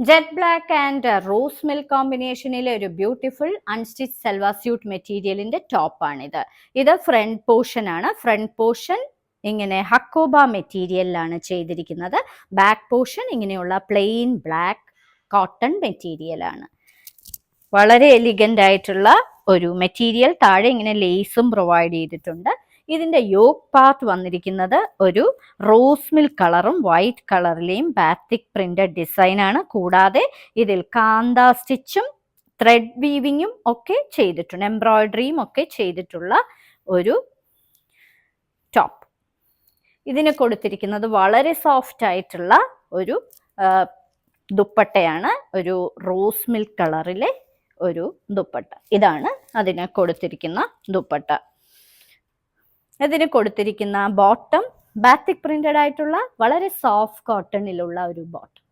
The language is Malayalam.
Jet black and rose milk കോമ്പിനേഷനിലെ ഒരു ബ്യൂട്ടിഫുൾ അൺസ്റ്റിച്ച് സൽവാർ സ്യൂട്ട് മെറ്റീരിയലിന്റെ ടോപ്പാണിത്. ഇത് ഫ്രണ്ട് പോർഷൻ ആണ്. ഫ്രണ്ട് പോർഷൻ ഇങ്ങനെ ഹക്കോബ മെറ്റീരിയലിലാണ് ചെയ്തിരിക്കുന്നത്. ബാക്ക് പോർഷൻ ഇങ്ങനെയുള്ള പ്ലെയിൻ ബ്ലാക്ക് കോട്ടൺ മെറ്റീരിയലാണ്. വളരെ എലിഗന്റ് ആയിട്ടുള്ള ഒരു മെറ്റീരിയൽ. താഴെ ഇങ്ങനെ ലേസും പ്രൊവൈഡ് ചെയ്തിട്ടുണ്ട്. ഇതിന്റെ യോക്ക് പാർട്ട് വന്നിരിക്കുന്നത് ഒരു റോസ് മിൽക്ക് കളറും വൈറ്റ് കളറിലെയും ബാത്തിക് പ്രിന്റഡ് ഡിസൈൻ ആണ്. കൂടാതെ ഇതിൽ കാന്ത സ്റ്റിച്ചും ത്രെഡ് വീവിങ്ങും ഒക്കെ ചെയ്തിട്ടുണ്ട്, എംബ്രോയിഡറിയും ഒക്കെ ചെയ്തിട്ടുള്ള ഒരു ടോപ്പ്. ഇതിന് കൊടുത്തിരിക്കുന്നത് വളരെ സോഫ്റ്റ് ആയിട്ടുള്ള ഒരു ദുപ്പട്ടയാണ്. ഒരു റോസ് മിൽക്ക് കളറിലെ ഒരു ദുപ്പട്ട. ഇതാണ് അതിന് കൊടുത്തിരിക്കുന്ന ദുപ്പട്ട. ഇതിന് കൊടുത്തിരിക്കുന്ന ബോട്ടം ബാത്തിക് പ്രിന്റഡ് ആയിട്ടുള്ള വളരെ സോഫ്റ്റ് കോട്ടണിലുള്ള ഒരു ബോട്ടം.